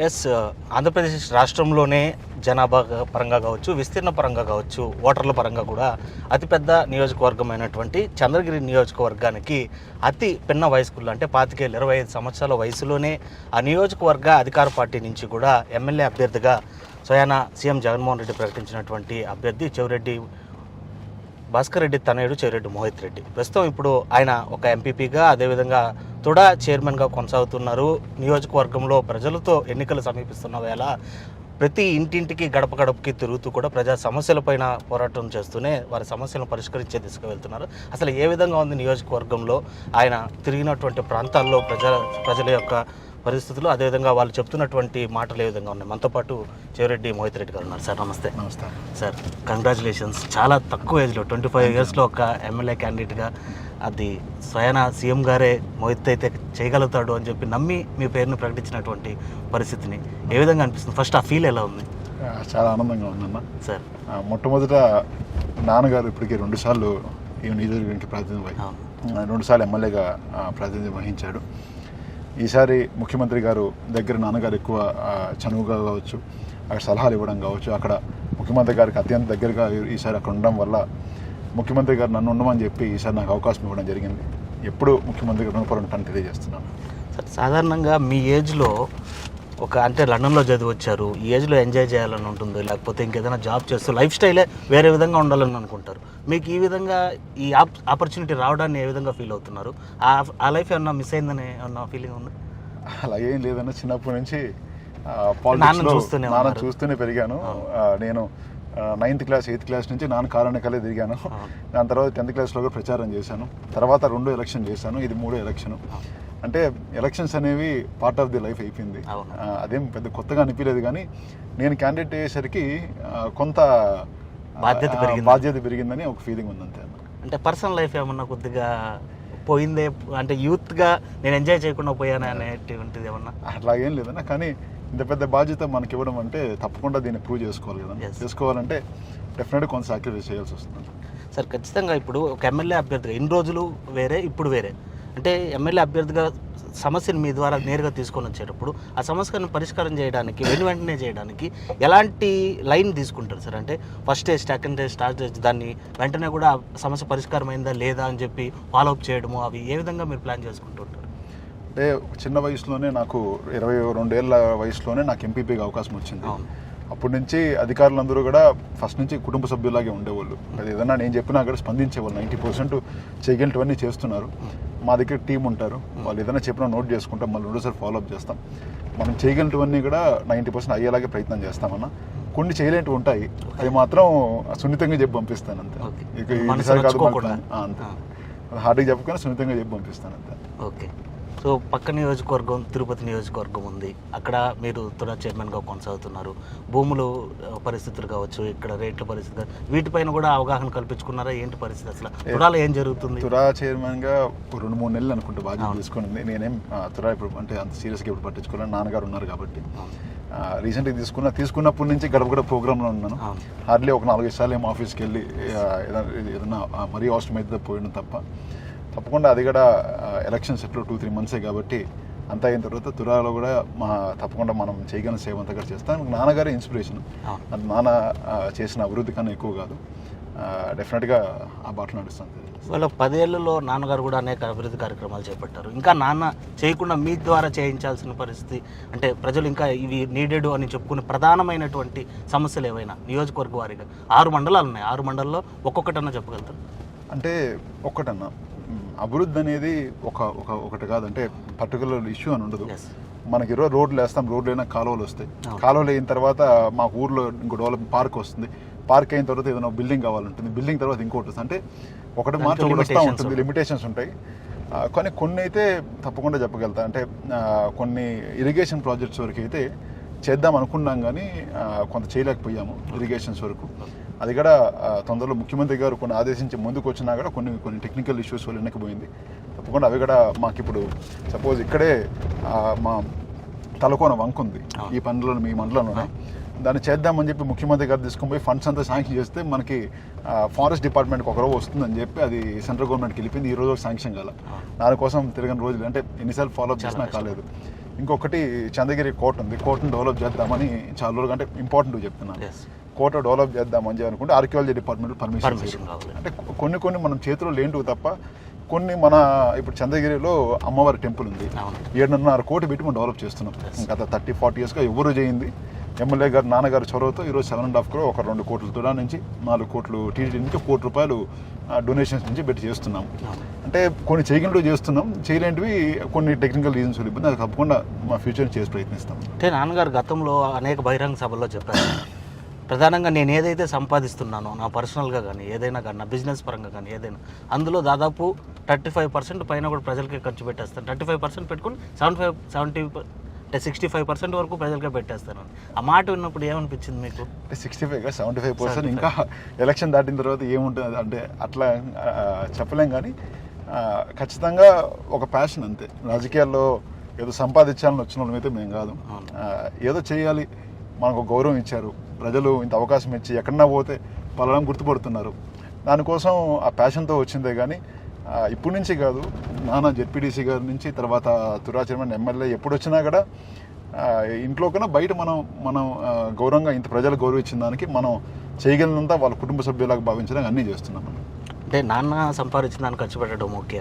Yes, Andhra Pradesh రాష్ట్రంలోనే జనాభా పరంగా కావచ్చు, విస్తీర్ణ పరంగా కావచ్చు, ఓటర్ల పరంగా కూడా అతిపెద్ద నియోజకవర్గమైనటువంటి చంద్రగిరి నియోజకవర్గానికి అతి పిన్న వయస్కులు అంటే 25 సంవత్సరాల వయసులోనే ఆ నియోజకవర్గ అధికార పార్టీ నుంచి కూడా ఎమ్మెల్యే అభ్యర్థిగా స్వయాన సీఎం జగన్మోహన్ రెడ్డి ప్రకటించినటువంటి అభ్యర్థి చెవిరెడ్డి భాస్కర్ రెడ్డి తనయుడు చెవిరెడ్డి మోహిత్ రెడ్డి. ప్రస్తుతం ఇప్పుడు ఆయన ఒక ఎంపీపీగా, అదేవిధంగా తుడా చైర్మన్గా కొనసాగుతున్నారు. నియోజకవర్గంలో ప్రజలతో ఎన్నికలు సమీపిస్తున్న వేళ ప్రతి ఇంటింటికి గడప గడపకి తిరుగుతూ కూడా ప్రజా సమస్యలపైన పోరాటం చేస్తూనే వారి సమస్యలను పరిష్కరించే దిశగా వెళ్తున్నారు. అసలు ఏ విధంగా ఉంది నియోజకవర్గంలో ఆయన తిరిగినటువంటి ప్రాంతాల్లో ప్రజల యొక్క పరిస్థితులు, అదేవిధంగా వాళ్ళు చెప్తున్నటువంటి మాటలు ఏ విధంగా ఉన్నాయి? మనతో పాటు చెవిరెడ్డి మోహిత్ రెడ్డి గారు ఉన్నారు. సార్ నమస్తే. నమస్తే సార్, కంగ్రాచులేషన్స్. చాలా తక్కువ ఏజ్లో 25 ఇయర్స్లో ఒక ఎమ్మెల్యే క్యాండిడేట్గా అది స్వయాన సీఎం గారే మోహిత్ అయితే చేయగలుగుతాడు అని చెప్పి నమ్మి మీ పేరుని ప్రకటించినటువంటి పరిస్థితిని ఏ విధంగా అనిపిస్తుంది? ఫస్ట్ ఆ ఫీల్ ఎలా ఉంది? చాలా ఆనందంగా ఉందన్న. సార్, మొట్టమొదట నాన్నగారు ఇప్పటికీ 2 సార్లు ఈ నియోజకవర్గానికి ప్రాతినిధ్యం వహించారు. 2 సార్లు ఎమ్మెల్యేగా ప్రాతినిధ్యం వహించాడు. ఈసారి ముఖ్యమంత్రి గారు దగ్గర నాన్నగారు ఎక్కువ చనువుగా కావచ్చు, అక్కడ సలహాలు ఇవ్వడం కావచ్చు, అక్కడ ముఖ్యమంత్రి గారికి అత్యంత దగ్గరగా ఈసారి అక్కడ ఉండడం వల్ల ముఖ్యమంత్రి గారు నన్ను ఉండమని చెప్పి ఈసారి నాకు అవకాశం ఇవ్వడం జరిగింది. ఎప్పుడు ముఖ్యమంత్రి గారు రుణపడి ఉంటానని తెలియజేస్తున్నాను. సార్, సాధారణంగా మీ ఏజ్లో అంటే లండన్లో చదివి వచ్చారు, ఈ ఏజ్లో ఎంజాయ్ చేయాలని ఉంటుంది, లేకపోతే ఇంకేదైనా జాబ్ చేస్తూ లైఫ్ స్టైలే వేరే విధంగా ఉండాలని అనుకుంటారు. మీకు ఈ విధంగా ఈ ఆపర్చునిటీ రావడాన్ని ఏ విధంగా ఫీల్ అవుతున్నారు? ఆ లైఫ్ ఏమన్నా మిస్ అయిందని ఏమన్నా ఫీలింగ్ ఉంది? అలా ఏం లేదన్న, చిన్నప్పటి నుంచి నాన్న చూస్తూనే పెరిగాను. నేను 9th క్లాస్ 8th క్లాస్ నుంచి నాన్న కారణకాలే తిరిగాను. దాని తర్వాత 10th క్లాస్లో కూడా ప్రచారం చేశాను. తర్వాత 2 ఎలక్షన్ చేశాను, ఇది 3వ ఎలక్షన్. అంటే ఎలక్షన్స్ అనేవి పార్ట్ ఆఫ్ ది లైఫ్ అయిపోయింది. అదేం పెద్ద కొత్తగా అనిపించలేదు, కానీ నేను క్యాండిడేట్ అయ్యేసరికి కొంత బాధ్యత పెరిగిందని ఒక ఫీలింగ్ ఉంది అంతే. అంటే పర్సనల్ లైఫ్ ఏమన్నా కొద్దిగా పోయిందే, అంటే యూత్గా నేను ఎంజాయ్ చేయకుండా పోయాను అనేటువంటిది ఏమన్నా? అట్లాగేం లేదన్నా, కానీ ఇంత పెద్ద బాధ్యత మనకి ఇవ్వడం అంటే తప్పకుండా దీన్ని ప్రూవ్ చేసుకోవాలి కదా. చేసుకోవాలంటే డెఫినెట్గా కొంత సాక్రిఫైస్ చేయాల్సి వస్తుంది. సార్, ఖచ్చితంగా ఇప్పుడు ఒక ఎమ్మెల్యే అభ్యర్థిగా ఇన్ని రోజులు వేరే, ఇప్పుడు వేరే. అంటే ఎమ్మెల్యే అభ్యర్థిగా సమస్యను మీ ద్వారా నేరుగా తీసుకొని వచ్చేటప్పుడు ఆ సమస్యను పరిష్కారం చేయడానికి వెంటనే చేయడానికి ఎలాంటి లైన్ తీసుకుంటారు సార్? అంటే first stage, second stage, third stage, దాన్ని వెంటనే కూడా సమస్య పరిష్కారం అయిందా లేదా అని చెప్పి ఫాలోఅప్ చేయడము, అవి ఏ విధంగా మీరు ప్లాన్ చేసుకుంటుంటారు? అంటే చిన్న వయసులోనే నాకు 22 ఏళ్ళ వయసులోనే నాకు ఎంపీపీగా అవకాశం వచ్చింది. అప్పటి నుంచి అధికారులందరూ కూడా ఫస్ట్ నుంచి కుటుంబ సభ్యులాగే ఉండేవాళ్ళు. అది ఏదన్నా నేను చెప్పినా కూడా స్పందించేవాళ్ళు. 90% చేయగలిగినవన్నీ చేస్తున్నారు. మా దగ్గర టీం ఉంటారు, వాళ్ళు ఏదైనా చెప్పినా నోట్ చేసుకుంటాం, మళ్ళీ 2సారి ఫాలోఅప్ చేస్తాం. మనం చేయగలిగినవన్నీ కూడా 90% అయ్యేలాగే ప్రయత్నం చేస్తామన్నా. కొన్ని చేయలేనివి ఉంటాయి, అవి మాత్రం సున్నితంగా చెప్పి పంపిస్తాను అంతే. ఈసారి కాదు అంతే, హార్డ్గా చెప్పకుండా సున్నితంగా చెప్పి పంపిస్తాను అంతే. ఓకే. సో పక్క నియోజకవర్గం తిరుపతి నియోజకవర్గం ఉంది, అక్కడ మీరు తుడా చైర్మన్గా కొనసాగుతున్నారు. భూములు పరిస్థితులు కావచ్చు, ఇక్కడ రేట్ల పరిస్థితి, వీటిపైన కూడా అవగాహన కల్పించుకున్నారా? ఏంటి పరిస్థితి అసలు తుడాలో ఏం జరుగుతుంది? తుడా చైర్మన్గా 2-3 నెలలు అనుకుంటే బాధ్యత తీసుకుని నేనేం తుడా ఇప్పుడు అంటే అంత సీరియస్గా ఇప్పుడు పట్టించుకోవాలి, నాన్నగారు ఉన్నారు కాబట్టి. రీసెంట్గా తీసుకున్నప్పటి నుంచి గడప ప్రోగ్రాంలో ఉన్నాను. హార్డ్లీ ఒక 4-5 సార్లు ఏమో ఆఫీస్కి వెళ్ళి ఏదైనా మరీ అవసరమైతే పోయిన తప్పకుండా అది కూడా ఎలక్షన్స్ ఎట్లో 2-3 మంత్సే కాబట్టి అంతా అయిన తర్వాత తురాలో కూడా తప్పకుండా మనం చేయగలిగిన సేవ అంతా కూడా చేస్తాను. నాన్నగారే ఇన్స్పిరేషన్. నాన్న చేసిన అభివృద్ధి కన్నా ఎక్కువ కాదు, డెఫినెట్గా ఆ బాటలు నడుస్తుంది. వాళ్ళ 10 ఏళ్లలో నాన్నగారు కూడా అనేక అభివృద్ధి కార్యక్రమాలు చేపట్టారు. ఇంకా నాన్న చేయకుండా మీ ద్వారా చేయించాల్సిన పరిస్థితి, అంటే ప్రజలు ఇంకా ఇవి నీడెడ్ అని చెప్పుకునే ప్రధానమైనటువంటి సమస్యలు ఏవైనా నియోజకవర్గ వారీగా 6 మండలాలు ఉన్నాయి, 6 మండలాల్లో ఒక్కొక్కటన్నా చెప్పగలుగుతారు? అంటే ఒక్కటన్నా అభివృద్ధి అనేది ఒకటి కాదంటే పర్టికులర్ ఇష్యూ అని ఉండదు. మనకి ఈరోజు రోడ్లు వేస్తాం, రోడ్లు అయినా కాలువలు వస్తాయి, కాలువలు అయిన తర్వాత మా ఊర్లో ఇంకో డెవలప్ పార్క్ వస్తుంది, పార్క్ అయిన తర్వాత ఏదైనా బిల్డింగ్ కావాలంటుంది, బిల్డింగ్ తర్వాత ఇంకోటి వస్తుంది. అంటే ఒకటి మాత్రం వస్తూ ఉంటుంది, లిమిటేషన్స్ ఉంటాయి. కానీ కొన్ని అయితే తప్పకుండా చెప్పగలుగుతా. అంటే కొన్ని ఇరిగేషన్ ప్రాజెక్ట్స్ వరకు అయితే చేద్దాం అనుకున్నాం, కానీ కొంత చేయలేకపోయాము ఇరిగేషన్స్ వరకు. అది కూడా తొందరలో ముఖ్యమంత్రి గారు కొన్ని ఆదేశించి ముందుకు వచ్చినా కూడా కొన్ని టెక్నికల్ ఇష్యూస్ వల్ల వెనక్కిపోయింది. తప్పకుండా అవి కూడా మాకు ఇప్పుడు సపోజ్ ఇక్కడే మా తలకోన వంక ఉంది ఈ పండ్లలో, మీ మండలంలోనే, దాన్ని చేద్దామని చెప్పి ముఖ్యమంత్రి గారు తీసుకొని పోయి ఫండ్స్ అంతా శాంక్షన్ చేస్తే మనకి ఫారెస్ట్ డిపార్ట్మెంట్కి ఒకరోజు వస్తుందని చెప్పి అది సెంట్రల్ గవర్నమెంట్కి వెళ్ళిపోయింది. ఈ రోజు శాంక్షన్ కాల. దానికోసం తిరగని రోజులు, అంటే ఎన్నిసార్లు ఫాలోఅప్ చేసినా కాలేదు. ఇంకొకటి చంద్రగిరి కోట ఉంది, కోటను డెవలప్ చేద్దామని చాలా రోజులు, అంటే ఇంపార్టెంట్ చెప్తున్నాను. ఎస్ కోట డెవలప్ చేద్దామని అనుకుంటే ఆర్కియాలజీ డిపార్ట్మెంట్ పర్మిషన్ కావాలి. అంటే కొన్ని మనం చేతిలో లేంటివి తప్ప కొన్ని మన ఇప్పుడు చంద్రగిరిలో అమ్మవారి టెంపుల్ ఉంది, 7.5 కోటి పెట్టి మనం డెవలప్ చేస్తున్నాం. గత 30-40 ఇయర్స్గా ఎవరు చేయింది. ఎమ్మెల్యే గారు నాన్నగారు చొరవతో ఈరోజు 7.5 crore, ఒక 2 కోట్ల తుడా నుంచి 4 కోట్లు టీడీ నుంచి 1 కోటి రూపాయలు డొనేషన్స్ నుంచి పెట్టి చేస్తున్నాం. అంటే కొన్ని చేయగలిగినవి చేస్తున్నాం, చేయలేంటివి కొన్ని టెక్నికల్ రీజన్స్ ఇబ్బంది, అది తప్పకుండా మా ఫ్యూచర్ చేసి ప్రయత్నిస్తాం. అంటే నాన్నగారు గతంలో అనేక బహిరంగ సభల్లో చెప్పారు, ప్రధానంగా నేను ఏదైతే సంపాదిస్తున్నానో నా పర్సనల్గా కానీ ఏదైనా కానీ నా బిజినెస్ పరంగా కానీ ఏదైనా, అందులో దాదాపు 35% పైన కూడా ప్రజలకే ఖర్చు పెట్టేస్తాను. 35% పెట్టుకుని 65% వరకు ప్రజలకే పెట్టేస్తాను. ఆ మాట విన్నప్పుడు ఏమనిపించింది మీకు? 65 75%. ఇంకా ఎలక్షన్ దాటిన తర్వాత ఏముంటుంది అంటే అట్లా చెప్పలేం, కానీ ఖచ్చితంగా ఒక ప్యాషన్ అంతే. రాజకీయాల్లో ఏదో సంపాదించాలని వచ్చిన వాళ్ళమైతే మేము కాదు, ఏదో చేయాలి, మనకు గౌరవం ఇచ్చారు ప్రజలు, ఇంత అవకాశం ఇచ్చి ఎక్కడన్నా పోతే పలానా గుర్తుపడుతున్నారు, దానికోసం ఆ ప్యాషన్తో వచ్చిందే. కానీ ఇప్పటి నుంచి కాదు, నాన్న జెడ్పీటీసీ గారి నుంచి, తర్వాత తురా చైర్మన్, ఎమ్మెల్యే ఎప్పుడు వచ్చినా కూడా ఇంట్లో కన్నా బయట మనం గౌరవంగా ఇంత ప్రజలు గౌరవించిన దానికి మనం చేయగలిగినంత వాళ్ళ కుటుంబ సభ్యులాగా భావించడానికి అన్నీ చేస్తున్నాం. అంటే నాన్న సంపాదించిన దాన్ని ఖర్చు పెట్టడం ఓకే,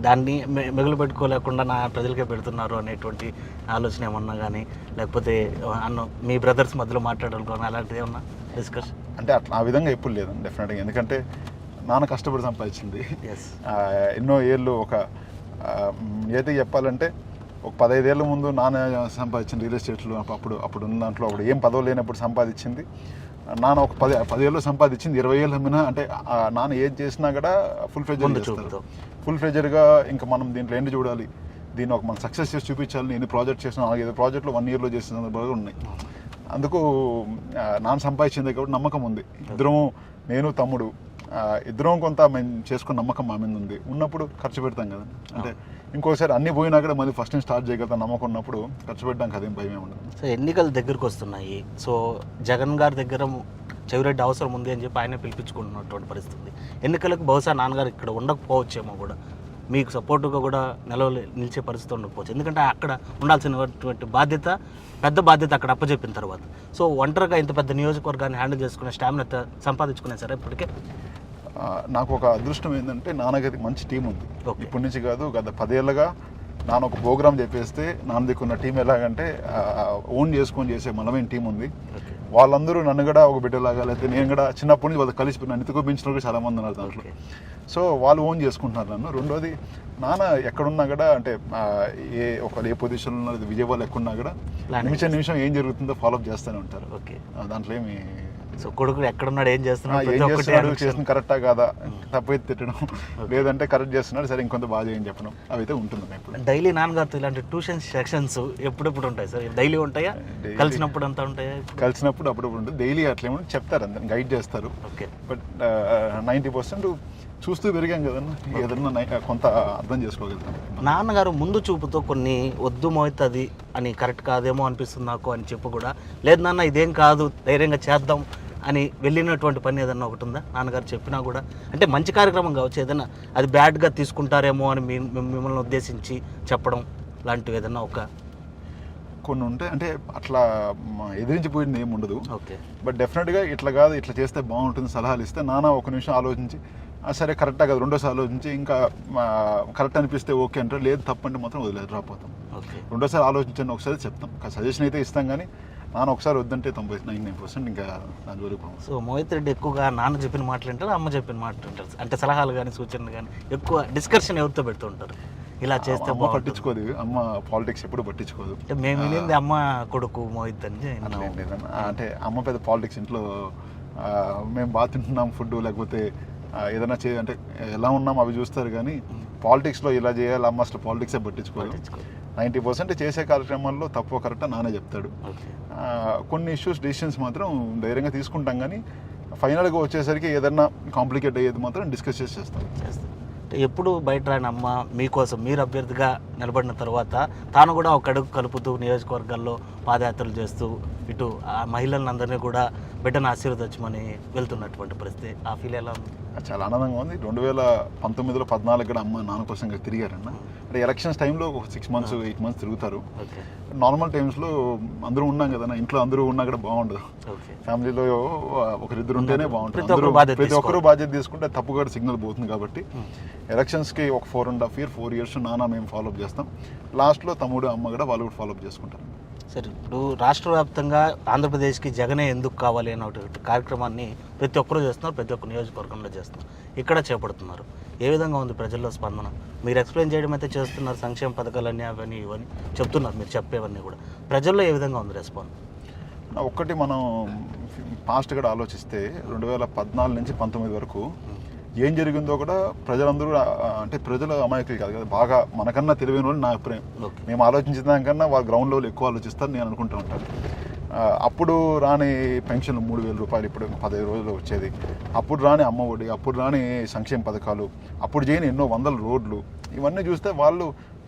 దాన్ని మిగులు పెట్టుకోలేకుండా నా ప్రజలకే పెడుతున్నారు అనేటువంటి ఆలోచన ఏమన్నా కానీ, లేకపోతే అన్న మీ బ్రదర్స్ మధ్యలో మాట్లాడాలి కానీ అలాంటిది ఏమన్నా డిస్కషన్? అంటే అట్లా ఆ విధంగా ఎప్పుడు లేదండి డెఫినెట్గా, ఎందుకంటే నాన్న కష్టపడి సంపాదించింది ఎన్నో ఏళ్ళు. ఒక ఏదైతే చెప్పాలంటే ఒక 15 ఏళ్ళ ముందు నాన్న సంపాదించిన రియల్ ఎస్టేట్లో అప్పుడు ఉన్న దాంట్లో అప్పుడు ఏం పదవి లేనప్పుడు సంపాదించింది. నాన్న ఒక 10 ఏళ్ళు సంపాదించింది, 20 ఏళ్ళు అమ్మినా, అంటే నాన్న ఏది చేసినా కూడా ఫుల్ ఫ్లెజర్గా ఇంకా మనం దీంట్లో ఏంటి చూడాలి, దీన్ని ఒక మనం సక్సెస్ చేసి చూపించాలని ఎన్ని ప్రాజెక్ట్ చేసినా, 4-5 ప్రాజెక్టులు 1 yearలో చేసిన సందర్భాలు ఉన్నాయి. అందుకు నాన్న సంపాదించింది కాబట్టి నమ్మకం ఉంది. నేను తమ్ముడు ఇద్దరం కొంత మేము చేసుకున్న నమ్మకం మా మీద ఉంది. ఉన్నప్పుడు ఖర్చు పెడతాం కదా, అంటే ఇంకోసారి అన్ని పోయినా కూడా మళ్ళీ ఫస్ట్ నుంచి స్టార్ట్ చేయగలుగుతాం నమ్మకం ఉన్నప్పుడు ఖర్చు పెట్టడానికి అదేం భయం ఏమి ఉండదు. సో ఎన్నికలు దగ్గరకు వస్తున్నాయి, సో జగన్ గారి దగ్గర చెవిరెడ్డి అవసరం ఉంది అని చెప్పి ఆయన పిలిపించుకుంటున్నటువంటి పరిస్థితి. ఎన్నికలకు బహుశా నాన్నగారు ఇక్కడ ఉండకపోవచ్చేమో, కూడా మీకు సపోర్టుగా కూడా నిలిచే పరిస్థితి ఉండకపోవచ్చు, ఎందుకంటే అక్కడ ఉండాల్సినటువంటి బాధ్యత, పెద్ద బాధ్యత అక్కడ అప్పచెప్పిన తర్వాత. సో ఒంటరిగా ఇంత పెద్ద నియోజకవర్గాన్ని హ్యాండిల్ చేసుకునే స్టామినా సంపాదించుకునే సరే ఇప్పటికే. నాకు ఒక అదృష్టం ఏంటంటే నాన్నగారి మంచి టీం ఉంది. ఇప్పటి నుంచి కాదు, గత 10 ఏళ్ళుగా నాన్న ఒక ప్రోగ్రామ్ చెప్పేస్తే నాన్న దగ్గర ఉన్న టీం ఎలాగంటే ఓన్ చేసుకొని చేసే మనమైన టీం ఉంది. వాళ్ళందరూ నన్ను కూడా ఒక బిడ్డలాగా, లేకపోతే నేను కూడా చిన్నప్పటి నుంచి వాళ్ళు కలిసి నన్ను ఎత్తుకోపించిన కూడా చాలా మంది ఉన్నారు దాంట్లో. సో వాళ్ళు ఓన్ చేసుకుంటున్నారు నన్ను. రెండోది నాన్న ఎక్కడున్నా కూడా, అంటే ఏ పొజిషన్లో ఉన్నా, విజయవాడలో ఎక్కడున్నా కూడా నిమిషం ఏం జరుగుతుందో ఫాలోఅప్ చేస్తూనే ఉంటారు. దాంట్లో ఏమి సో కొడుకు ఎక్కడున్నాడు, ఏం చేస్తున్నాడు, చేస్తుంది కరెక్టా కాదా, తప్పైతే తిట్టడం, లేదంటే కరెక్ట్ చేస్తున్నాడు, సరే ఇంకొంత బాగా చేయని చెప్పడం, అవైతే ఉంటుంది. డైలీ నాన్నగారితో ఇలాంటి ట్యూషన్ సెక్షన్స్ ఎప్పుడెప్పుడు ఉంటాయి సార్? డైలీ ఉంటాయా? కలిసినప్పుడు అంతా ఉంటాయా? కలిసినప్పుడు అప్పుడప్పుడు ఉంటుంది. డైలీ అట్లేమో చెప్తారు, అందరిని గైడ్ చేస్తారు. ఓకే, బట్ 90% చూస్తూ పెరిగాం కదన్నా, ఏదన్నా కొంత అర్థం చేసుకోగలుగుతాం. నాన్నగారు ముందు చూపుతో కొన్ని వద్దు మోయితుంది అని కరెక్ట్ కాదేమో అనిపిస్తుంది నాకు అని చెప్పు కూడా, లేదు నాన్న ఇదేం కాదు ధైర్యంగా చేద్దాం అని వెళ్ళినటువంటి పని ఏదన్నా ఒకటి ఉందా నాన్నగారు చెప్పినా కూడా? అంటే మంచి కార్యక్రమం కావచ్చు, ఏదైనా అది బ్యాడ్గా తీసుకుంటారేమో అని మిమ్మల్ని ఉద్దేశించి చెప్పడం లాంటివి ఏదన్నా కొన్ని ఉంటాయి. అంటే అట్లా ఎదిరించిపోయింది ఏమి ఉండదు. ఓకే, బట్ డెఫినెట్గా ఇట్లా కాదు, ఇట్లా చేస్తే బాగుంటుంది సలహాలు ఇస్తే నాన్న ఒక నిమిషం ఆలోచించి సరే కరెక్టా కదా, రెండోసారి ఆలోచించి ఇంకా కరెక్ట్ అనిపిస్తే ఓకే అంటారు, లేదు తప్పంటే మాత్రం వదిలేదు రాపోతాం. రెండోసారి ఆలోచించండి, ఒకసారి చెప్తాం, సజెషన్ అయితే ఇస్తాం, కానీ నాన్న ఒకసారి వద్దంటే 99% ఇంకా దాని జోలికి పోతాం. సో మోహిత్ రెడ్డి ఎక్కువగా నాన్న చెప్పిన మాటలు వింటారు, అమ్మ చెప్పిన మాటలు వింటారు, అంటే సలహాలు కానీ సూచనలు కానీ ఎక్కువ డిస్కషన్ ఎవరితో పెడుతుంటారు? ఇలా చేస్తే అమ్మ పట్టించుకోదు, అమ్మ పాలిటిక్స్ ఎప్పుడు పట్టించుకోదు. అంటే మేము వినింది అమ్మ కొడుకు మోహిత్ అని. అంటే అమ్మ పెద్ద పాలిటిక్స్ ఇంట్లో మేము బాగా తింటున్నాం ఫుడ్, లేకపోతే ఏదైనా అంటే ఎలా ఉన్నాం అవి చూస్తారు, కానీ పాలిటిక్స్లో ఇలా చేయాలి అమ్మ అసలు పాలిటిక్సే పట్టించుకోదు. 90% చేసే కార్యక్రమాల్లో తక్కువ కరెక్ట్ నానే చెప్తాడు. కొన్ని ఇష్యూస్ డెసిషన్స్ మాత్రం ధైర్యంగా తీసుకుంటాం, కానీ ఫైనల్గా వచ్చేసరికి ఏదన్నా కాంప్లికేట్ అయ్యేది మాత్రం డిస్కస్ చేస్తాం. ఎప్పుడు బయట రాని అమ్మ మీకోసం, మీరు అభ్యర్థిగా నిలబడిన తర్వాత తాను కూడా ఒక అడుగు కలుపుతూ నియోజకవర్గాల్లో పాదయాత్రలు చేస్తూ ఇటు ఆ మహిళలందరినీ కూడా బిడ్డను ఆశీర్వదించమని వెళ్తున్నటువంటి పరిస్థితి, ఆ ఫీల్ ఎలా ఉంది? చాలా ఆనందంగా ఉంది. 2019లో 14 కూడా అమ్మ నాన్న కోసం తిరిగారన్న. అంటే ఎలక్షన్స్ టైంలో ఒక 6 months 8 months తిరుగుతారు. నార్మల్ టైమ్స్లో అందరూ ఉన్నాం కదన్నా, ఇంట్లో అందరూ ఉన్నా కూడా బాగుండదు. ఫ్యామిలీలో ఒకరిద్దరు ఉంటేనే బాగుంటుంది. ప్రతి ఒక్కరు బాధ్యత తీసుకుంటే తప్పు కూడా సిగ్నల్ పోతుంది. కాబట్టి ఎలక్షన్స్కి ఒక 4.5 years నాన్న మేము ఫాలోఅప్ చేస్తాం. లాస్ట్లో తమ్ముడు అమ్మ కూడా వాళ్ళు కూడా ఫాలోఅప్ చేసుకుంటారు. సరే, ఇప్పుడు రాష్ట్ర వ్యాప్తంగా ఆంధ్రప్రదేశ్కి జగనే ఎందుకు కావాలి అనే కార్యక్రమాన్ని ప్రతి ఒక్కరూ చేస్తున్నారు, ప్రతి ఒక్క నియోజకవర్గంలో చేస్తున్నారు, ఇక్కడ చేపడుతున్నారు. ఏ విధంగా ఉంది ప్రజల్లో స్పందన? మీరు ఎక్స్ప్లెయిన్ చేయడం అయితే చేస్తున్నారు, సంక్షేమ పథకాలన్నీ అవన్నీ ఇవన్నీ చెప్తున్నారు, మీరు చెప్పేవన్నీ కూడా ప్రజల్లో ఏ విధంగా ఉంది రెస్పాన్స్? ఒక్కటి మనం పాస్ట్ కూడా ఆలోచిస్తే 2014 నుంచి 19 వరకు ఏం జరిగిందో కూడా ప్రజలందరూ, అంటే ప్రజలు అమాయకులు కాదు కదా, బాగా మనకన్నా తెలివైన వాళ్ళు నా అభిప్రాయం. మేము ఆలోచించిన దానికన్నా వాళ్ళు గ్రౌండ్ లెవెల్ ఎక్కువ ఆలోచిస్తారు నేను అనుకుంటూ ఉంటాను. అప్పుడు రాని పెన్షన్ 3,000 రూపాయలు ఇప్పుడు 15 రోజుల్లో వచ్చేది. అప్పుడు రాని అమ్మ ఒడి, అప్పుడు రాని సంక్షేమ పథకాలు, అప్పుడు చేయని ఎన్నో వందల రోడ్లు, ఇవన్నీ చూస్తే వాళ్ళు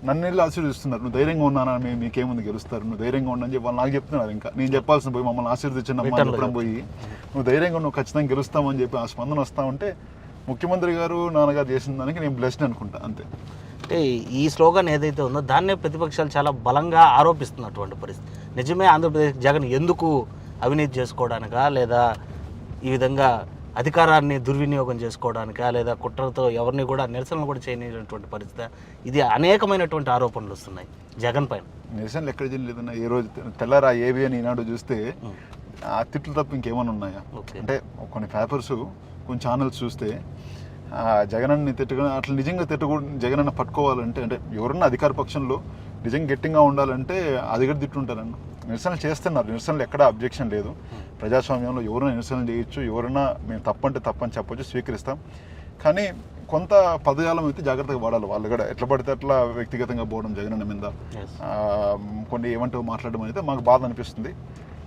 నన్ను వెళ్ళి ఆశీర్వదిస్తున్నారు. నువ్వు ధైర్యంగా ఉన్నానా, మీకేముంది గెలుస్తారు, నువ్వు ధైర్యంగా ఉండని చెప్పి వాళ్ళు నాకు చెప్తున్నారు. ఇంకా నేను చెప్పాల్సిన పోయి మమ్మల్ని ఆశీర్వదించిన అమ్మ చెప్పడం పోయి నువ్వు ధైర్యంగా నువ్వు ఖచ్చితంగా గెలుస్తామని చెప్పి ఆ స్పందన వస్తూ ఉంటే ముఖ్యమంత్రి గారు నాన్నగారు చేసిన దానికి నేను బ్లెస్డ్ అనుకుంటా అంతే. అంటే ఈ స్లోగన్ ఏదైతే ఉందో దాన్నే ప్రతిపక్షాలు చాలా బలంగా ఆరోపిస్తున్నటువంటి పరిస్థితి. నిజమే ఆంధ్రప్రదేశ్ జగన్ ఎందుకు అవినీతి చేసుకోవడానికా, లేదా ఈ విధంగా అధికారాన్ని దుర్వినియోగం చేసుకోవడానికా, లేదా కుట్రతో ఎవరిని కూడా నిరసనలు కూడా చేయనటువంటి పరిస్థితి? ఇది అనేకమైనటువంటి ఆరోపణలు వస్తున్నాయి జగన్ పైన. నిరసనలు ఎక్కడ చేయలేదన్నా. ఏ రోజు తెల్లారా ఏవి అని ఈనాడు చూస్తే ఆ తిట్లు తప్ప ఇంకేమైనా ఉన్నాయా? అంటే కొన్ని పేపర్స్ కొన్ని ఛానల్స్ చూస్తే జగనన్ని తిట్టుకుని అట్లా నిజంగా జగనన్న పట్టుకోవాలంటే, అంటే ఎవరన్నా అధికార పక్షంలో నిజంగా గట్టిగా ఉండాలంటే అది కూడా తిట్టుంటారన్న. నిరసనలు చేస్తున్నారు, నిరసనలు ఎక్కడ అబ్జెక్షన్ లేదు. ప్రజాస్వామ్యంలో ఎవరైనా నిరసనలు చేయొచ్చు, ఎవరైనా మేము తప్పంటే తప్పని చెప్పొచ్చు, స్వీకరిస్తాం. కానీ కొంత పదజాలం అయితే జాగ్రత్తగా వాడాలి. వాళ్ళు కూడా ఎట్లా పడితే అట్లా వ్యక్తిగతంగా పోవడం జగనన్న మీద కొన్ని ఏమంటూ మాట్లాడడం అయితే మాకు బాధ అనిపిస్తుంది.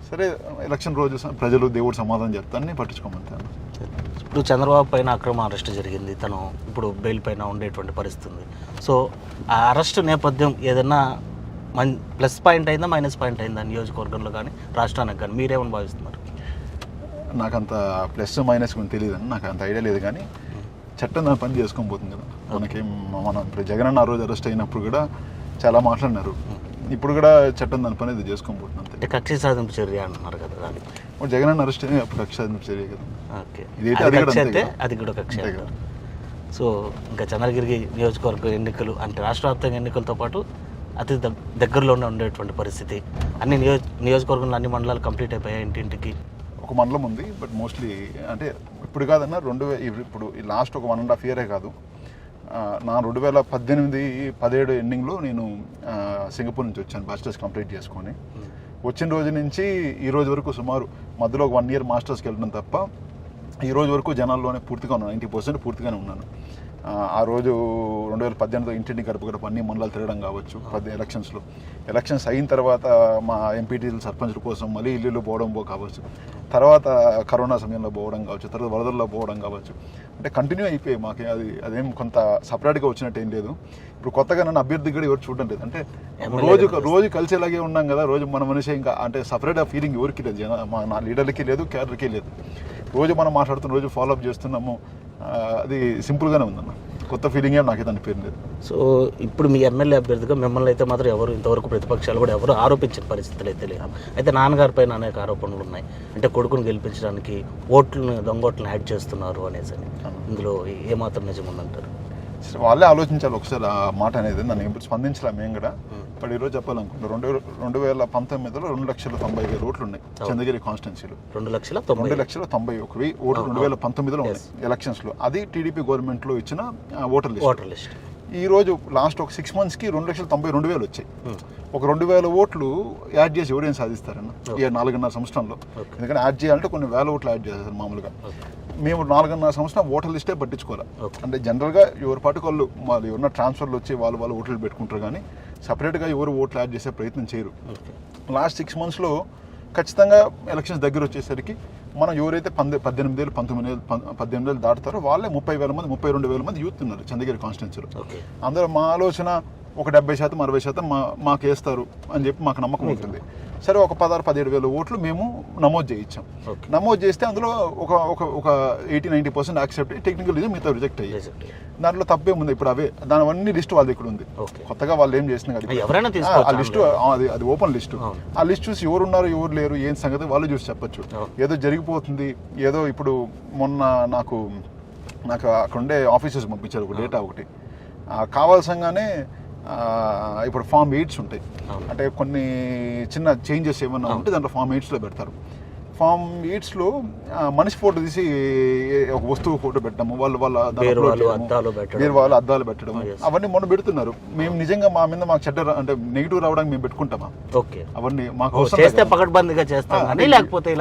సరే, ఎలక్షన్ రోజు ప్రజలు దేవుడు సమాధానం చెప్తానని పట్టించుకోమంటాను. ఇప్పుడు చంద్రబాబు పైన అక్రమ అరెస్ట్ జరిగింది, తను ఇప్పుడు బెయిల్ పైన ఉండేటువంటి పరిస్థితి ఉంది. సో ఆ అరెస్ట్ నేపథ్యం ఏదైనా ప్లస్ పాయింట్ అయిందా, మైనస్ పాయింట్ అయిందా నియోజకవర్గంలో కానీ రాష్ట్రానికి కానీ? మీరేమని భావిస్తున్నారు? నాకంత ప్లస్ మైనస్ కూడా తెలియదని, నాకు అంత ఐడియా లేదు. కానీ చట్టం దాని పని చేసుకొని పోతుంది కదా. మనకేం మనం ఇప్పుడు జగన్ ఆ రోజు అరెస్ట్ అయినప్పుడు కూడా చాలా మాట్లాడినారు. ఇప్పుడు కూడా చట్టం దాని పని చేసుకొని పోతుంది. అంటే కక్ష సాధింపు చర్య అంటున్నారు కదా దాన్ని. జగన్ అరెస్ట్ అయినా అప్పుడు కక్ష సాధింపు చర్య కదా. ఓకే, ఇదైతే అది కూడా కక్ష. సో ఇంకా చంద్రగిరి నియోజకవర్గ ఎన్నికలు అంటే రాష్ట్ర వ్యాప్తంగా ఎన్నికలతో పాటు అతి దగ్గరలోనే ఉండేటువంటి పరిస్థితి. అన్ని నియోజకవర్గంలో అన్ని మండలాలు కంప్లీట్ అయిపోయాయి. ఇంటింటికి ఒక మండలం ఉంది. బట్ మోస్ట్లీ అంటే ఇప్పుడు కాదన్నా ఇప్పుడు లాస్ట్ ఒక 1.5 year కాదు, నా 2018-17 ఎండింగ్లో నేను సింగపూర్ నుంచి వచ్చాను మాస్టర్స్ కంప్లీట్ చేసుకొని. వచ్చిన రోజు నుంచి ఈ రోజు వరకు సుమారు మధ్యలో ఒక 1 year మాస్టర్స్కి వెళ్ళడం తప్ప ఈ రోజు వరకు జనాల్లోనే పూర్తిగా ఉన్నాను. 90% పూర్తిగానే ఉన్నాను. ఆ రోజు 2018లో ఇంటింటి గడప అన్ని మండలాలు తిరగడం కావచ్చు. ఎలక్షన్స్ అయిన తర్వాత మా ఎంపీటీలు సర్పంచుల కోసం మళ్ళీ ఇల్లు పోవడం కావచ్చు, తర్వాత కరోనా సమయంలో పోవడం కావచ్చు, తర్వాత వరదల్లో పోవడం కావచ్చు. అంటే కంటిన్యూ అయిపోయాయి. మాకు అదేం కొంత సపరేట్గా వచ్చినట్టు ఏం లేదు. ఇప్పుడు కొత్తగా నన్ను అభ్యర్థి కూడా ఎవరు చూడడం లేదు. అంటే రోజు కలిసేలాగే ఉన్నాం కదా, రోజు మన మనిషి. ఇంకా అంటే సపరేట్ ఆ ఫీలింగ్ ఎవరికి లేదు, నా లీడర్లకి లేదు, క్యాడర్కి లేదు. రోజు మనం మాట్లాడుతున్న రోజు ఫాలోఅప్ చేస్తున్నాము. అది సింపుల్గానే ఉందన్న. కొత్త ఫీలింగ్ ఏం నాకైతే అనిపించలేదు. సో ఇప్పుడు మీ ఎమ్మెల్యే అభ్యర్థిగా మిమ్మల్ని అయితే మాత్రం ఎవరు ఇంతవరకు ప్రతిపక్షాలు కూడా ఎవరు ఆరోపించిన పరిస్థితులు అయితే లేవు. అయితే నాన్నగారి పైన అనేక ఆరోపణలు ఉన్నాయి. అంటే కొడుకును గెలిపించడానికి దొంగోట్లను యాడ్ చేస్తున్నారు అనేసి. ఇందులో ఏమాత్రం నిజం ఉందంటారు? వాళ్ళే ఆలోచించాలి ఒకసారి ఆ మాట అనేది. నన్ను ఎప్పుడు స్పందించలే మేము కూడా. ఇప్పుడు ఈరోజు చెప్పాలనుకుంటున్నాం, 2019లో 2,90,000 ఓట్లు ఉన్నాయి చంద్రగిరి కాన్స్టిట్యున్సీలో. 2,90,000 ఓట్లు 2019లో ఉన్నాయి ఎలక్షన్స్లో. అది టీడీపీ గవర్నమెంట్లో ఇచ్చిన ఓటర్ లిస్ట్. ఈ రోజు లాస్ట్ ఒక 6 monthsకి 2,92,000 వచ్చాయి. ఒక 2,000 ఓట్లు యాడ్ చేసి ఎవరేం సాధిస్తారన్న ఈ 4.5 సంవత్సరంలో? ఎందుకంటే యాడ్ చేయాలంటే కొన్ని వేల ఓట్లు యాడ్ చేస్తారు మామూలుగా. మేము 4.5 సంవత్సరం ఓటర్ లిస్టే పట్టించుకోవాలి. అంటే జనరల్గా ఎవరి పాటికి వాళ్ళు ఎవరన్నా ట్రాన్స్ఫర్లు వచ్చి వాళ్ళు ఓట్లు పెట్టుకుంటారు, కానీ సపరేట్గా ఎవరు ఓట్లు యాడ్ చేసే ప్రయత్నం చేయరు. లాస్ట్ 6 monthsలో ఖచ్చితంగా ఎలక్షన్స్ దగ్గర వచ్చేసరికి మనం ఎవరైతే 18 ఏళ్ళు 19 ఏళ్ళు దాటుతారో వాళ్ళే 30,000 మంది 32,000 మంది యూత్ ఉన్నారు చంద్రగిరి కాన్స్టిట్యున్సీలో. అందరూ మా ఆలోచన ఒక 70% 60% మాకు వేస్తారు అని చెప్పి మాకు నమ్మకం ఉంటుంది. సరే ఒక 16,000-17,000 ఓట్లు మేము నమోదు చేయించాం. నమోదు చేస్తే అందులో ఒక 80-90% యాక్సెప్ట్ టెక్నికల్ రీజన్ మిగతా రిజెక్ట్ అయ్యాయి. దాంట్లో తప్పేముంది ఇప్పుడు అవే దానివన్నీ లిస్ట్ వాళ్ళ దగ్గర ఉంది. కొత్తగా వాళ్ళు ఏం చేసిన ఆ లిస్టు అది ఓపెన్ లిస్టు. ఆ లిస్ట్ చూసి ఎవరు ఉన్నారు ఎవరు లేరు ఏం సంగతి వాళ్ళు చూసి చెప్పొచ్చు. ఏదో జరిగిపోతుంది ఏదో ఇప్పుడు మొన్న నాకు అక్కడ ఉండే ఆఫీసర్స్ పంపించారు ఒక డేటా ఒకటి కావాల్సంగానే ఇప్పుడు ఫామ్ 8s ఉంటాయి. అంటే కొన్ని చిన్న చేంజెస్ ఏమన్నా ఉంటే దాంట్లో ఫామ్ 8స్లో పెడతారు. ఫామ్ 8స్లో మనిషి ఫోటో తీసి ఒక వస్తువు ఫోటో పెట్టడము వాళ్ళ అద్దాలు పెట్టడం అవన్నీ మొన్న పెడుతున్నారు. మేము నిజంగా మా మీద మాకు చెడ్డ అంటే నెగిటివ్ రావడానికి మేము పెట్టుకుంటామా? అవన్నీ మాకు పకడ్బందీగా చేస్తాం లేకపోతే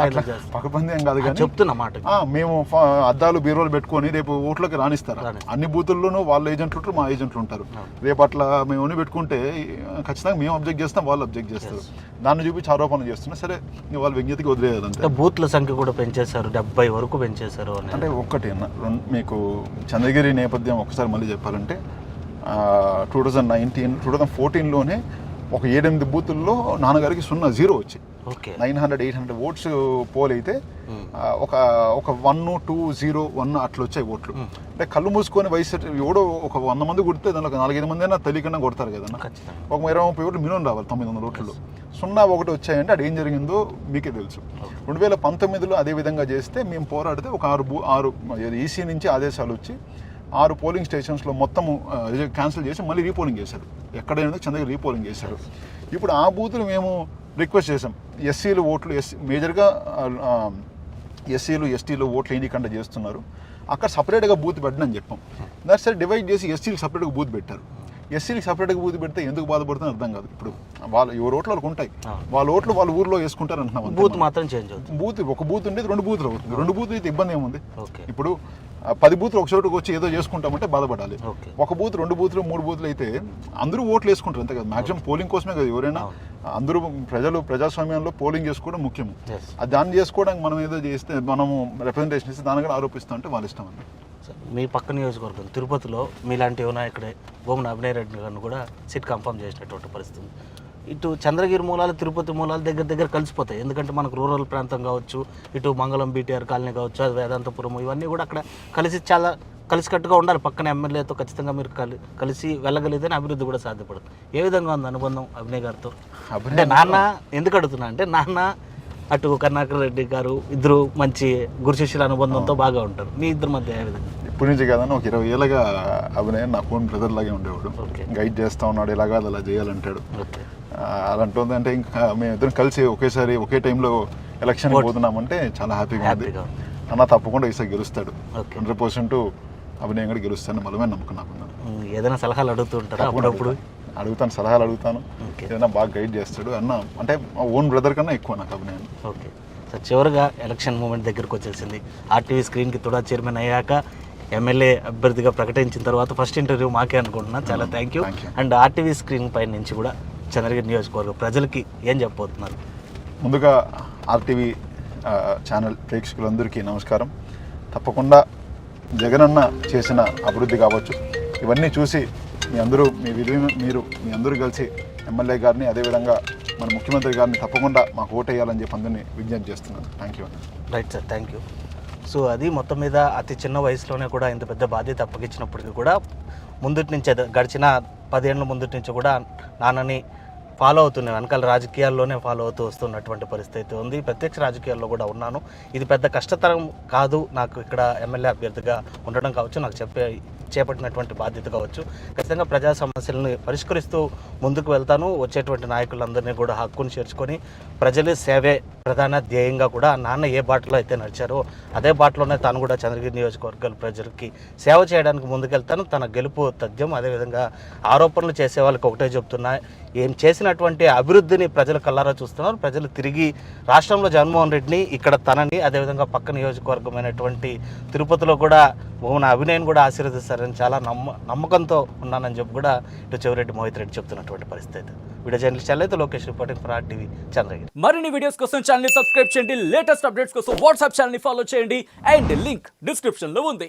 పకడ్బందీ ఏం కాదు కానీ చెప్తున్నమాట. మేము అద్దాలు బీరువాలు పెట్టుకొని రేపు ఓట్లకి రాణిస్తారు. అన్ని బూతుల్లోనూ వాళ్ళ ఏజెంట్లు మా ఏజెంట్లు ఉంటారు. రేపు అట్లా మేము అన్ని పెట్టుకుంటే ఖచ్చితంగా మేము అబ్జెక్ట్ చేస్తాం వాళ్ళు అబ్జెక్ట్ చేస్తారు. దాన్ని చూపించి ఆరోపణలు చేస్తున్నా సరే వాళ్ళ విజ్ఞతకి వదిలేయాలంటే బూత్ల సంఖ్య కూడా పెంచేశారు 70 వరకు పెంచేశారు. అంటే ఒక్కటి మీకు చంద్రగిరి నేపథ్యం ఒకసారి మళ్ళీ చెప్పాలంటే 2014లోనే ఒక 7-8 బూతుల్లో నాన్నగారికి 0 వచ్చాయి. 900-800 ఓట్స్ పోల్ అయితే ఒక 1-2-0-1 అట్లా వచ్చాయి ఓట్లు. అంటే కళ్ళు మూసుకొని వయసు ఎవడో ఒక 100 మంది కొడితే దానిలో 4-5 మంది అయినా తెలియకుండా కొడతారు కదా. ఒక 20-30 ఓట్లు మినిమం రావాలి 900 ఓట్లలో. 0-1 వచ్చాయంటే అది ఏం జరిగిందో మీకే తెలుసు. 2019లో అదే విధంగా చేస్తే మేము పోరాడితే ఒక 6 ఈసీ నుంచి ఆదేశాలు వచ్చి 6 పోలింగ్ స్టేషన్స్లో మొత్తము క్యాన్సిల్ చేసి మళ్ళీ రీపోలింగ్ చేశారు. ఎక్కడైనా చంద్రగిరి రీపోలింగ్ చేశారు. ఇప్పుడు ఆ బూతులు మేము రిక్వెస్ట్ చేసాం ఎస్సీలు ఓట్లు మేజర్గా ఎస్సీలు ఎస్టీలు ఓట్లు ఎన్నికంటే చేస్తున్నారు అక్కడ సపరేట్గా బూత్ పెట్టని చెప్పాం. దాని సరే డివైడ్ చేసి ఎస్సీలకు సపరేట్గా బూత్ పెట్టారు. ఎస్సీలకు సపరేట్గా బూత్ పెడితే ఎందుకు బాధపడుతుందో అర్థం కాదు. ఇప్పుడు వాళ్ళు ఎవరు ఓట్లు వాళ్ళకు ఉంటాయి, వాళ్ళ ఓట్లు వాళ్ళ ఊర్లో వేసుకుంటారు అంటున్నాం. బూత్ మాత్రం చేంజ్ అవుతుంది. బూత్ ఒక బూత్ ఉండేది 2 బూత్లు అవుతుంది. 2 బూత్లు అయితే ఇబ్బంది ఏముంది? ఇప్పుడు 10 బూత్లు ఒక చోటుకు వచ్చి ఏదో చేసుకుంటామంటే బాధపడాలి. ఒక బూత్ 2 బూత్లు 3 బూత్లు అయితే అందరూ ఓట్లు వేసుకుంటారు అంతే కదా. మాక్సిమం పోలింగ్ కోసమే కదా ఎవరైనా అందరూ ప్రజాస్వామ్యంలో పోలింగ్ చేసుకోవడం ముఖ్యం. అది దాన్ని చేసుకోవడానికి మనం ఏదో చేస్తే మనము రిప్రజెంటేషన్ ఇస్తే దాన్ని కూడా ఆరోపిస్తాం అంటే వాళ్ళ ఇష్టం అండి. మీ పక్క నియోజకవర్గం తిరుపతిలో మీలాంటి యువనాయకుడే భూమన అభినయ్ రెడ్డి గారిని కూడా సీట్ కన్ఫర్మ్ చేసినటువంటి పరిస్థితి. ఇటు చంద్రగిరి మూలాలు తిరుపతి మూలాలు దగ్గర కలిసిపోతాయి. ఎందుకంటే మనకు రూరల్ ప్రాంతం కావచ్చు, ఇటు మంగళం బీటీఆర్ కాలనీ కావచ్చు, అది వేదాంతపురం ఇవన్నీ కూడా అక్కడ చాలా కలిసికట్టుగా ఉండాలి. పక్కన ఎమ్మెల్యేతో ఖచ్చితంగా మీరు కలిసి వెళ్ళగలిగితేనే అభివృద్ధి కూడా సాధ్యపడుతుంది. ఏ విధంగా ఉంది అనుబంధం అభినయ్ గారితో? అంటే నాన్న ఎందుకు అడుగుతున్నా అంటే నాన్న అటు కరుణాకర్ రెడ్డి గారు ఇద్దరు మంచి గురు శిష్యుల అనుబంధంతో బాగా ఉంటారు. మీ ఇద్దరి మధ్య ఏ విధంగా? ఇప్పటి నుంచి కాదని ఒక 20 ఏళ్ళగా అభినయ్ నా ఫోన్ బ్రదర్ లాగే ఉండేవాడు. గైడ్ చేస్తూ ఉన్నాడు, ఇలాగా అలా చేయాలంటాడు. అలాంటి అంటే ఇంకా మేము ఇద్దరం కలిసి ఒకేసారి ఒకే టైంలో ఎలక్షన్ పోతున్నామంటే చాలా హ్యాపీగా ఉంది. అన్న తప్పకుండా ఈసారి గెలుస్తాడు. 100% అభినయం కూడా గెలుస్తాను బలమైన నమ్మకం నాకు. ఏదైనా సలహాలు అడుగుతుంటారా? అప్పుడప్పుడు అడుగుతాను, సలహాలు అడుగుతాను. ఏదైనా బాగా గైడ్ చేస్తాడు అన్న. అంటే ఓన్ బ్రదర్ కన్నా ఎక్కువ నాకు అభినయం. ఓకే సార్, చివరిగా ఎలక్షన్ మూమెంట్ దగ్గరకు వచ్చేసింది. ఆర్టీవీ స్క్రీన్కి తుడా చైర్మన్ అయ్యాక ఎమ్మెల్యే అభ్యర్థిగా ప్రకటించిన తర్వాత ఫస్ట్ ఇంటర్వ్యూ మాకే అనుకుంటున్నా. చాలా thank you. And RTV screen పై నుంచి కూడా చంద్రగిరి నియోజకవర్గ ప్రజలకి ఏం చెప్పబోతున్నారు? ముందుగా ఆర్టీవీ ఛానల్ ప్రేక్షకులందరికీ నమస్కారం. తప్పకుండా జగనన్న చేసిన అభివృద్ధి కావచ్చు ఇవన్నీ చూసి మీ అందరూ కలిసి ఎమ్మెల్యే గారిని అదేవిధంగా మన ముఖ్యమంత్రి గారిని తప్పకుండా మాకు ఓటేయాలని చెప్పి అందరినీ విజ్ఞప్తి చేస్తున్నాను. Thank you. Right sir, thank you. So అది మొత్తం మీద అతి చిన్న వయసులోనే కూడా ఇంత పెద్ద బాధ్యత అప్పగించినప్పటికీ కూడా ముందుటి నుంచి గడిచిన 10 ఏళ్ళ ముందుటి నుంచి కూడా నాన్నని ఫాలో అవుతున్నాయి. వెనకాల రాజకీయాల్లోనే ఫాలో అవుతూ వస్తున్నటువంటి పరిస్థితి ఉంది. ప్రత్యక్ష రాజకీయాల్లో కూడా ఉన్నాను. ఇది పెద్ద కష్టతరం కాదు నాకు ఇక్కడ ఎమ్మెల్యే అభ్యర్థిగా ఉండడం కావచ్చు, నాకు చేపట్టినటువంటి బాధ్యత కావచ్చు. ఖచ్చితంగా ప్రజా సమస్యలను పరిష్కరిస్తూ ముందుకు వెళ్తాను. వచ్చేటువంటి నాయకులందరినీ కూడా హక్కును చేర్చుకొని ప్రజల సేవే ప్రధాన ధ్యేయంగా కూడా నాన్న ఏ బాటలో అయితే నడిచారో అదే బాటలోనే తాను కూడా చంద్రగిరి నియోజకవర్గాల ప్రజలకి సేవ చేయడానికి ముందుకెళ్తాను. తన గెలుపు తథ్యం. అదేవిధంగా ఆరోపణలు చేసే వాళ్ళకి ఒకటే చెప్తున్నా, ఏం చేసినటువంటి అభివృద్ధిని ప్రజలు కల్లారా చూస్తున్నారు. ప్రజలు తిరిగి రాష్ట్రంలో జగన్మోహన్ రెడ్డిని, ఇక్కడ తనని, అదేవిధంగా పక్క నియోజకవర్గమైనటువంటి తిరుపతిలో కూడా భూమన అభినయన్ కూడా ఆశీర్వదిస్తారని చాలా నమ్మకంతో ఉన్నానని చెప్పి కూడా ఇటు చెవిరెడ్డి మోహిత్ రెడ్డి చెప్తున్నటువంటి పరిస్థితి. వీడియో జర్నలిస్ట్ అయితే Lokesh reporting for RTV Chandragiri. మరిన్ని వీడియోస్ కోసం ఛానల్ ని సబ్స్క్రైబ్ చేయండి. లేటెస్ట్ అప్డేట్స్ కోసం వాట్సాప్ ఛానల్ ని ఫాలో చేయండి. అండ్ లింక్ డిస్క్రిప్షన్ లో ఉంది.